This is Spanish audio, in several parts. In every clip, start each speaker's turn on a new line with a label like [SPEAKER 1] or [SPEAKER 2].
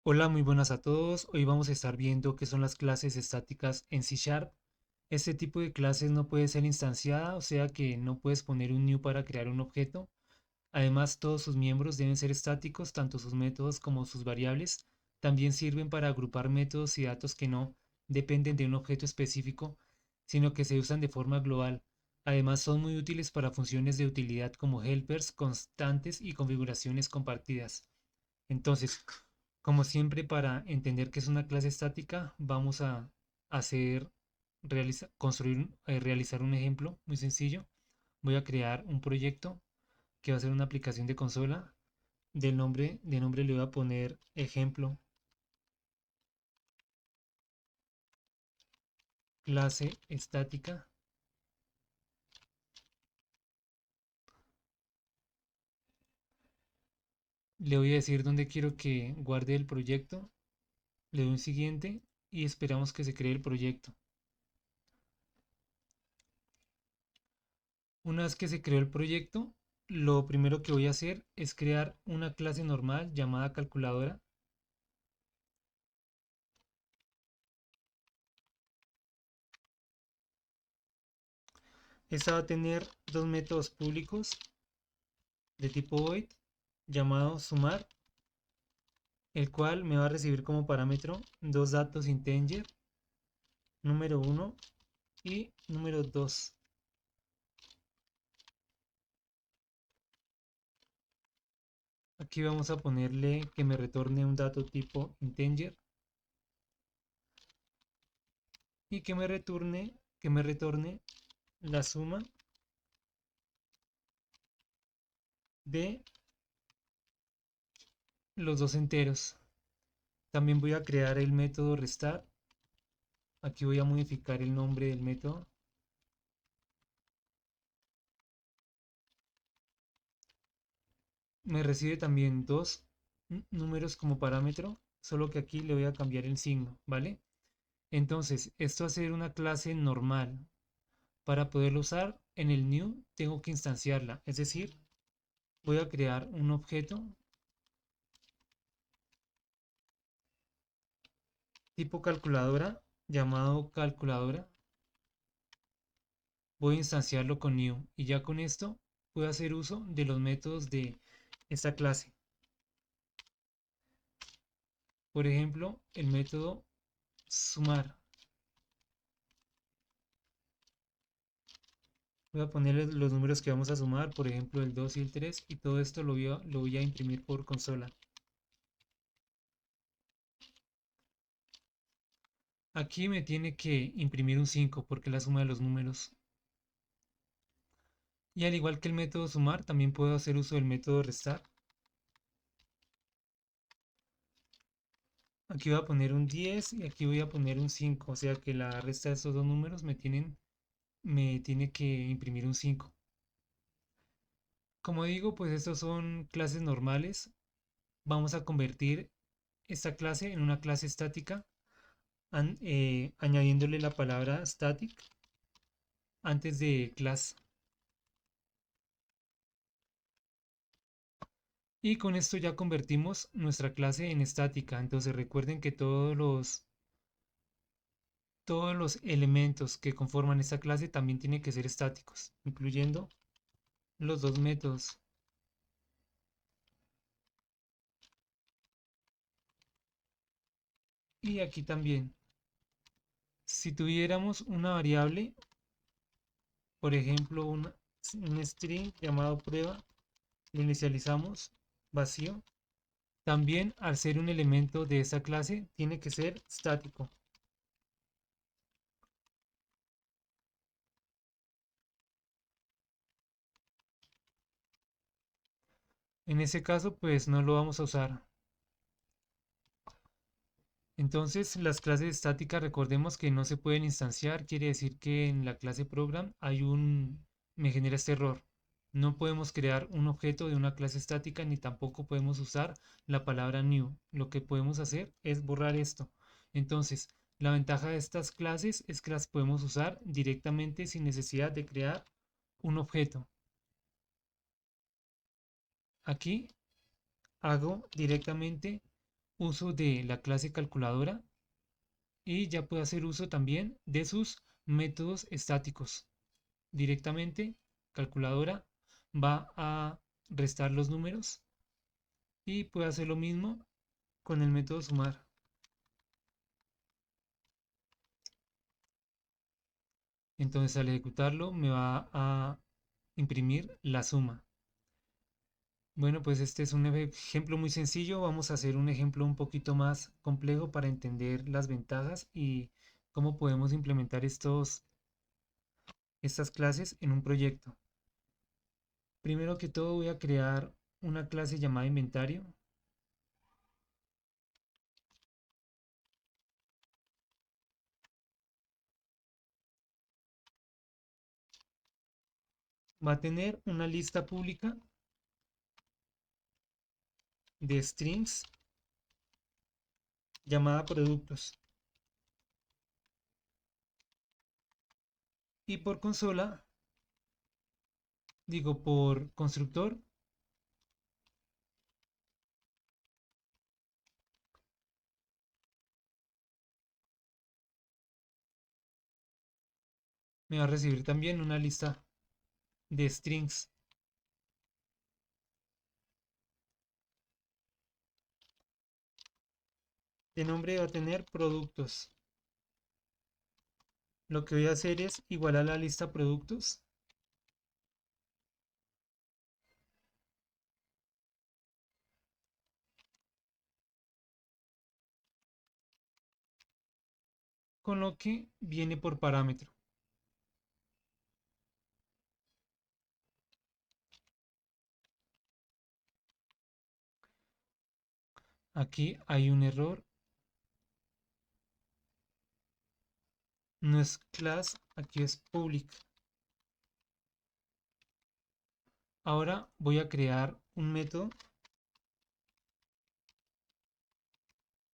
[SPEAKER 1] Hola, muy buenas a todos. Hoy vamos a estar viendo qué son las clases estáticas en C Sharp. Este tipo de clases no puede ser instanciada, o sea que no puedes poner un new para crear un objeto. Además, todos sus miembros deben ser estáticos, tanto sus métodos como sus variables. También sirven para agrupar métodos y datos que no dependen de un objeto específico, sino que se usan de forma global. Además, son muy útiles para funciones de utilidad como helpers, constantes y configuraciones compartidas. Entonces, como siempre, para entender qué es una clase estática, vamos a hacer, realizar un ejemplo muy sencillo. Voy a crear un proyecto que va a ser una aplicación de consola. De nombre le voy a poner ejemplo, clase estática. Le voy a decir dónde quiero que guarde el proyecto. Le doy un siguiente y esperamos que se cree el proyecto. Una vez que se creó el proyecto, lo primero que voy a hacer es crear una clase normal llamada calculadora. Esta va a tener dos métodos públicos de tipo void llamado sumar, el cual me va a recibir como parámetro dos datos integer, número uno y número 2. Aquí vamos a ponerle que me retorne un dato tipo integer y que me retorne la suma de los dos enteros. También voy a crear el método restar. Aquí voy a modificar el nombre del método. Me recibe también dos números como parámetro, solo que aquí le voy a cambiar el signo, ¿vale? Entonces, esto va a ser una clase normal. Para poderlo usar en el new tengo que instanciarla, es decir, voy a crear un objeto tipo calculadora llamado calculadora. Voy a instanciarlo con new y ya con esto puedo hacer uso de los métodos de esta clase. Por ejemplo, el método sumar. Voy a ponerle los números que vamos a sumar, por ejemplo el 2 y el 3, y todo esto lo voy a imprimir por consola. Aquí me tiene que imprimir un 5 porque es la suma de los números. Y al igual que el método sumar, también puedo hacer uso del método restar. Aquí voy a poner un 10 y aquí voy a poner un 5, o sea que la resta de estos dos números me tiene que imprimir un 5. Como digo, pues estos son clases normales. Vamos a convertir esta clase en una clase estática añadiéndole la palabra static antes de class. Y con esto ya convertimos nuestra clase en estática. Entonces recuerden que todos los elementos que conforman esta clase también tienen que ser estáticos, incluyendo los dos métodos. Y aquí también. Si tuviéramos una variable, por ejemplo, un string llamado prueba, lo inicializamos vacío. También, al ser un elemento de esa clase, tiene que ser estático. En ese caso, pues no lo vamos a usar. Entonces, las clases estáticas, recordemos que no se pueden instanciar, quiere decir que en la clase program me genera este error. No podemos crear un objeto de una clase estática ni tampoco podemos usar la palabra new. Lo que podemos hacer es borrar esto. Entonces, la ventaja de estas clases es que las podemos usar directamente sin necesidad de crear un objeto. Aquí hago directamente uso de la clase calculadora y ya puedo hacer uso también de sus métodos estáticos. Directamente, calculadora va a restar los números y puedo hacer lo mismo con el método sumar. Entonces al ejecutarlo me va a imprimir la suma. Bueno, pues este es un ejemplo muy sencillo. Vamos a hacer un ejemplo un poquito más complejo para entender las ventajas y cómo podemos implementar estas clases en un proyecto. Primero que todo voy a crear una clase llamada inventario. Va a tener una lista pública de strings llamada productos. Y por consola, digo por constructor, me va a recibir también una lista de strings. De nombre va a tener productos. Lo que voy a hacer es igualar la lista productos con lo que viene por parámetro. Aquí hay un error. No es class, aquí es public. Ahora voy a crear un método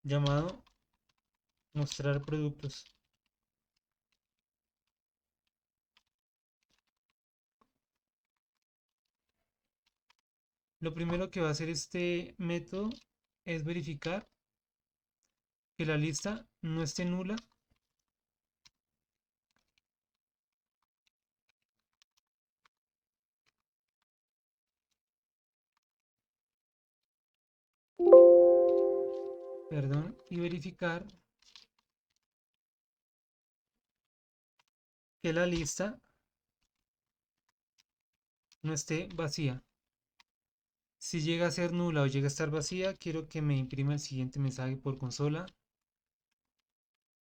[SPEAKER 1] llamado mostrar productos. Lo primero que va a hacer este método es verificar que la lista no esté nula perdón, y verificar que la lista no esté vacía. Si llega a ser nula o llega a estar vacía, quiero que me imprima el siguiente mensaje por consola.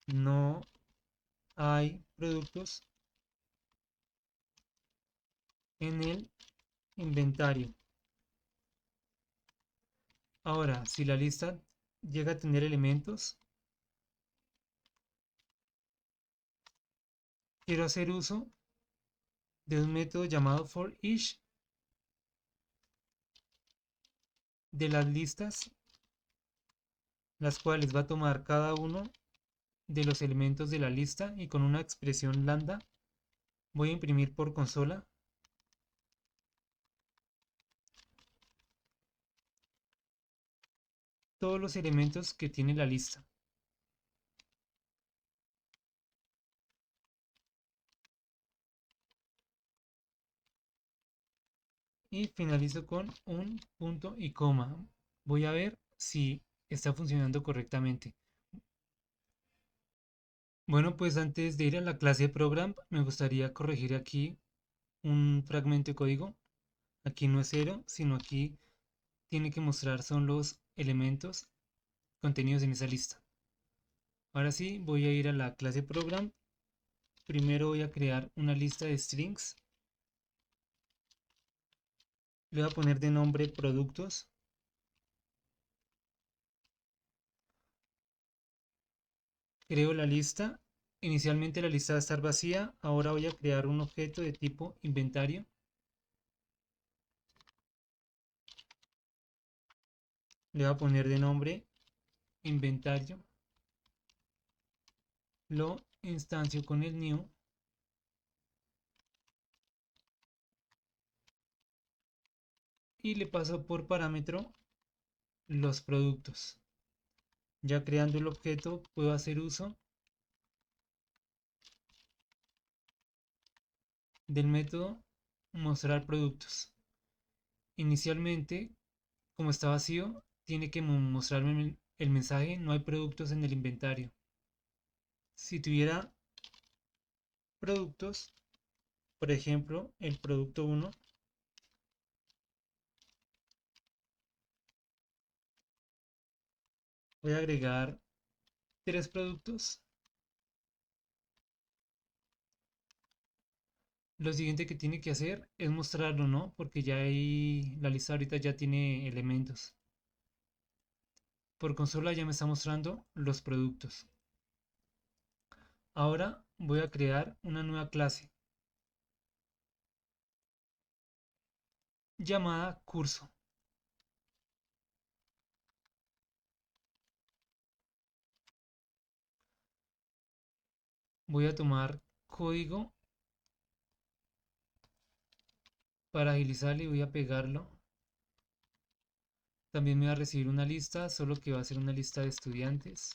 [SPEAKER 1] No hay productos en el inventario. Ahora, si la lista llega a tener elementos, quiero hacer uso de un método llamado for each de las listas, las cuales va a tomar cada uno de los elementos de la lista y con una expresión lambda voy a imprimir por consola todos los elementos que tiene la lista. Y finalizo con un punto y coma. Voy a ver si está funcionando correctamente. Bueno, pues antes de ir a la clase de program, me gustaría corregir aquí un fragmento de código. Aquí no es cero, sino aquí tiene que mostrar son los elementos contenidos en esa lista. Ahora sí, voy a ir a la clase program. Primero voy a crear una lista de strings. Le voy a poner de nombre productos. Creo la lista. Inicialmente la lista va a estar vacía. Ahora voy a crear un objeto de tipo inventario. Le voy a poner de nombre inventario. Lo instancio con el new. Y le paso por parámetro los productos. Ya creando el objeto, puedo hacer uso del método mostrar productos. Inicialmente, como está vacío, tiene que mostrarme el mensaje no hay productos en el inventario. Si tuviera productos, por ejemplo, el producto 1, voy a agregar tres productos. Lo siguiente que tiene que hacer es mostrarlo, ¿no? Porque ya ahí la lista ahorita ya tiene elementos. Por consola ya me está mostrando los productos. Ahora voy a crear una nueva clase llamada curso. Voy a tomar código para agilizarlo y voy a pegarlo. También me va a recibir una lista, solo que va a ser una lista de estudiantes.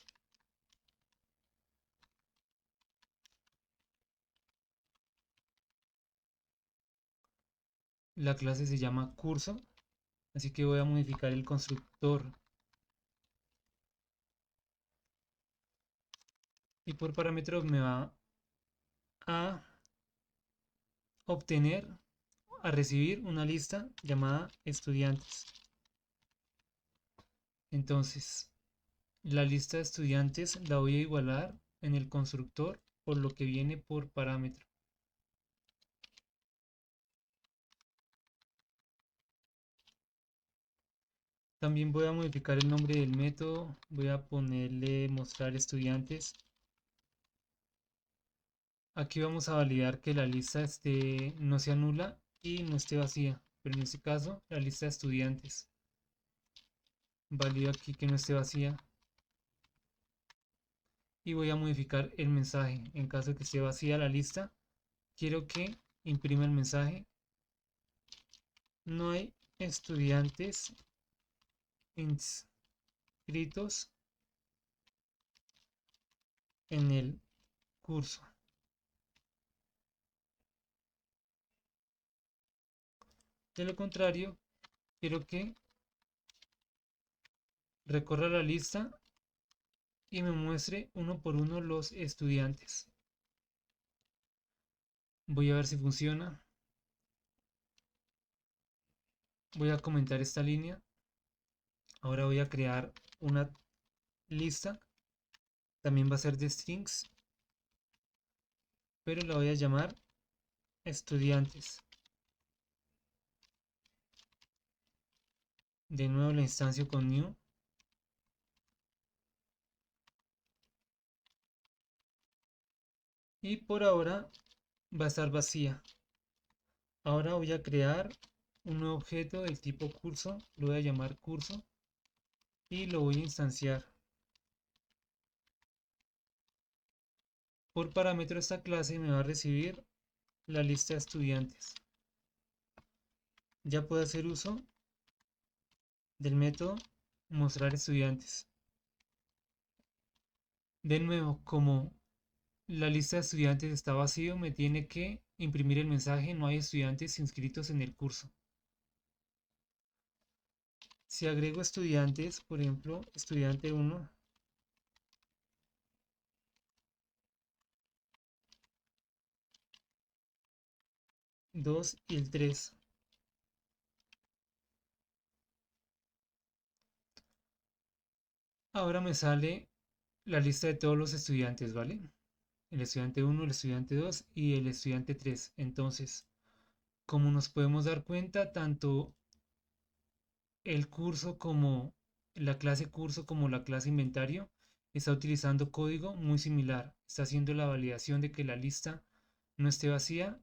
[SPEAKER 1] La clase se llama curso, así que voy a modificar el constructor. Y por parámetros me va a obtener, a recibir una lista llamada estudiantes. Entonces, la lista de estudiantes la voy a igualar en el constructor por lo que viene por parámetro. También voy a modificar el nombre del método, voy a ponerle mostrar estudiantes. Aquí vamos a validar que la lista no sea nula y no esté vacía, pero en este caso la lista de estudiantes. Valido aquí que no esté vacía y voy a modificar el mensaje. En caso de que esté vacía la lista, quiero que imprima el mensaje: no hay estudiantes inscritos en el curso. De lo contrario, quiero que recorra la lista y me muestre uno por uno los estudiantes. Voy a ver si funciona. Voy a comentar esta línea. Ahora voy a crear una lista. También va a ser de strings, pero la voy a llamar estudiantes. De nuevo la instancio con new. Y por ahora va a estar vacía. Ahora voy a crear un nuevo objeto del tipo curso. Lo voy a llamar curso y lo voy a instanciar. Por parámetro esta clase me va a recibir la lista de estudiantes. Ya puedo hacer uso del método mostrar estudiantes. De nuevo, como la lista de estudiantes está vacío, me tiene que imprimir el mensaje no hay estudiantes inscritos en el curso. Si agrego estudiantes, por ejemplo, estudiante 1, 2 y el 3. Ahora me sale la lista de todos los estudiantes, ¿vale? El estudiante 1, el estudiante 2 y el estudiante 3. Entonces, como nos podemos dar cuenta, tanto el curso como la clase curso como la clase inventario está utilizando código muy similar. Está haciendo la validación de que la lista no esté vacía.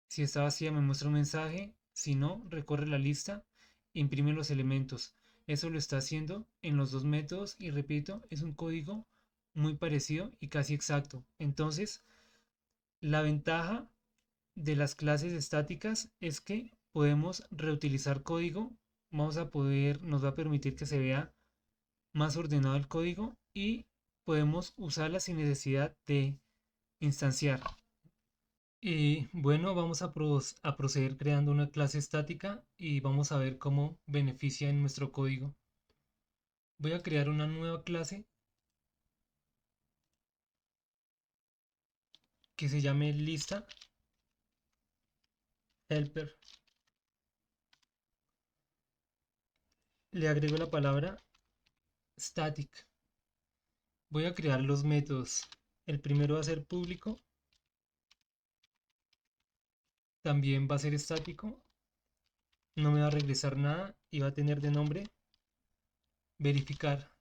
[SPEAKER 1] Si está vacía me muestra un mensaje. Si no, recorre la lista, imprime los elementos. Eso lo está haciendo en los dos métodos y repito, es un código muy parecido y casi exacto. Entonces, la ventaja de las clases estáticas es que podemos reutilizar código. Nos va a permitir que se vea más ordenado el código y podemos usarla sin necesidad de instanciar. Y bueno, vamos a proceder creando una clase estática y vamos a ver cómo beneficia en nuestro código. Voy a crear una nueva clase que se llame lista helper. Le agrego la palabra static. Voy a crear los métodos. El primero va a ser público, también va a ser estático, no me va a regresar nada y va a tener de nombre verificar.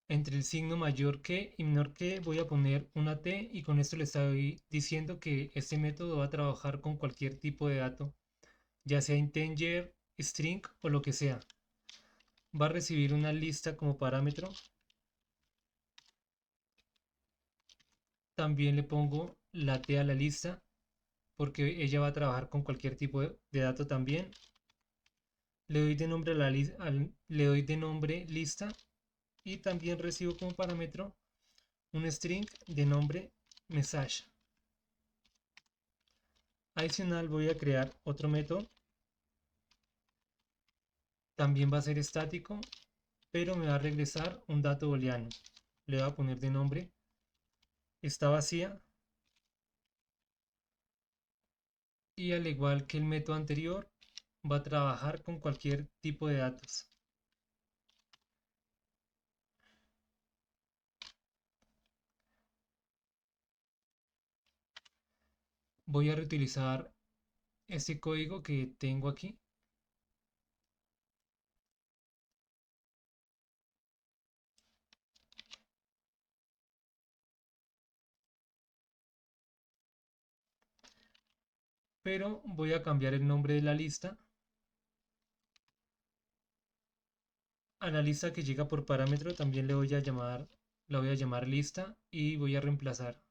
[SPEAKER 1] Entre el signo mayor que y menor que voy a poner una T y con esto le estoy diciendo que este método va a trabajar con cualquier tipo de dato, ya sea integer, string o lo que sea. Va a recibir una lista como parámetro. También le pongo la T a la lista porque ella va a trabajar con cualquier tipo de dato también. Le doy de nombre le doy de nombre lista y también recibo como parámetro un string de nombre message. Adicional voy a crear otro método, también va a ser estático, pero me va a regresar un dato booleano. Le voy a poner de nombre está vacía y al igual que el método anterior va a trabajar con cualquier tipo de datos. Voy a reutilizar este código que tengo aquí, pero voy a cambiar el nombre de la lista a la lista que llega por parámetro. También la voy a llamar lista y voy a reemplazar.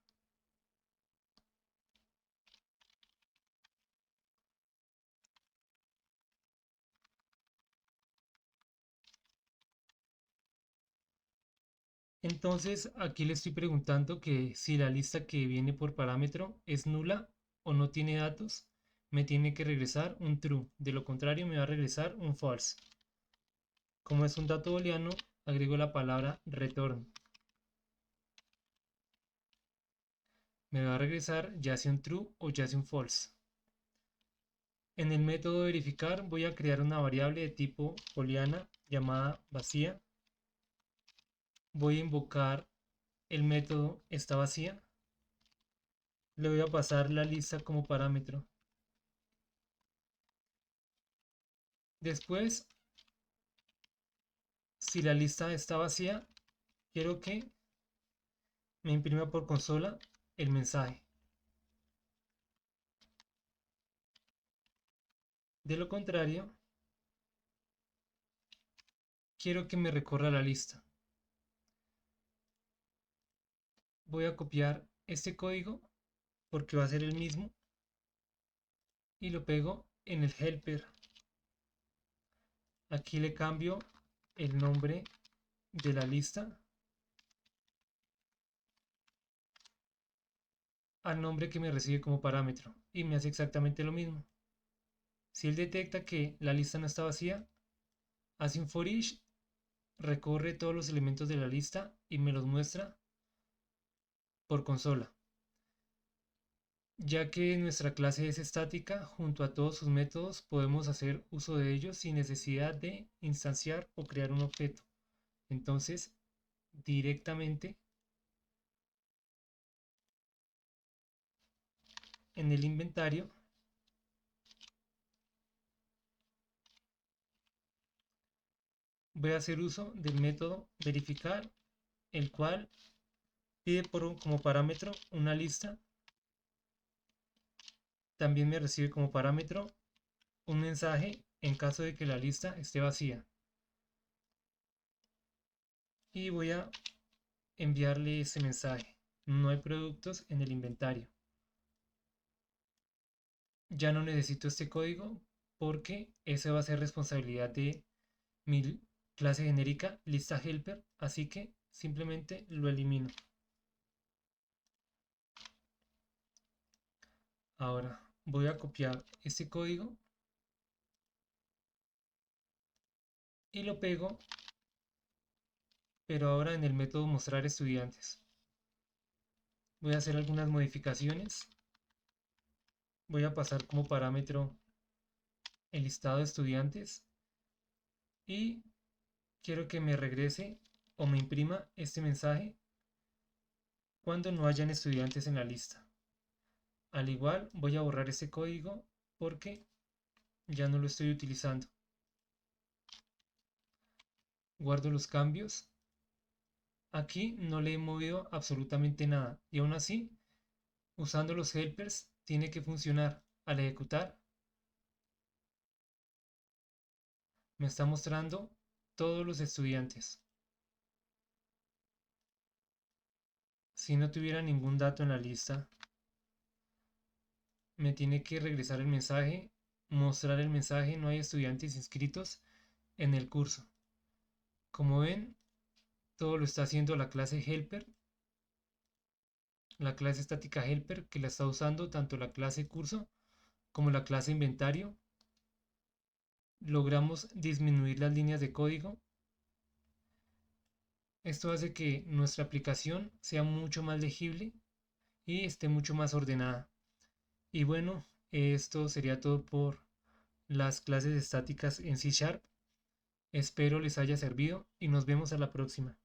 [SPEAKER 1] Entonces aquí le estoy preguntando que si la lista que viene por parámetro es nula o no tiene datos, me tiene que regresar un true. De lo contrario me va a regresar un false. Como es un dato booleano, agrego la palabra return. Me va a regresar ya sea un true o ya sea un false. En el método verificar voy a crear una variable de tipo booleana llamada vacía. Voy a invocar el método está vacía. Le voy a pasar la lista como parámetro. Después, si la lista está vacía, quiero que me imprima por consola el mensaje. De lo contrario, quiero que me recorra la lista. Voy a copiar este código porque va a ser el mismo y lo pego en el helper. Aquí le cambio el nombre de la lista al nombre que me recibe como parámetro y me hace exactamente lo mismo. Si él detecta que la lista no está vacía, hace un for each, recorre todos los elementos de la lista y me los muestra por consola. Ya que nuestra clase es estática, junto a todos sus métodos podemos hacer uso de ellos sin necesidad de instanciar o crear un objeto. Entonces, directamente en el inventario voy a hacer uso del método verificar, el cual pide como parámetro una lista. También me recibe como parámetro un mensaje en caso de que la lista esté vacía. Y voy a enviarle ese mensaje. No hay productos en el inventario. Ya no necesito este código porque ese va a ser responsabilidad de mi clase genérica lista helper, así que simplemente lo elimino. Ahora voy a copiar este código y lo pego, pero ahora en el método mostrar estudiantes. Voy a hacer algunas modificaciones. Voy a pasar como parámetro el listado de estudiantes y quiero que me regrese o me imprima este mensaje cuando no hayan estudiantes en la lista. Al igual voy a borrar este código porque ya no lo estoy utilizando. Guardo los cambios. Aquí no le he movido absolutamente nada y aún así, usando los helpers, tiene que funcionar. Al ejecutar, me está mostrando todos los estudiantes. Si no tuviera ningún dato en la lista, me tiene que regresar el mensaje, mostrar el mensaje, no hay estudiantes inscritos en el curso. Como ven, todo lo está haciendo la clase helper, la clase estática helper, que la está usando tanto la clase curso como la clase inventario. Logramos disminuir las líneas de código. Esto hace que nuestra aplicación sea mucho más legible y esté mucho más ordenada. Y bueno, esto sería todo por las clases estáticas en C Sharp. Espero les haya servido y nos vemos a la próxima.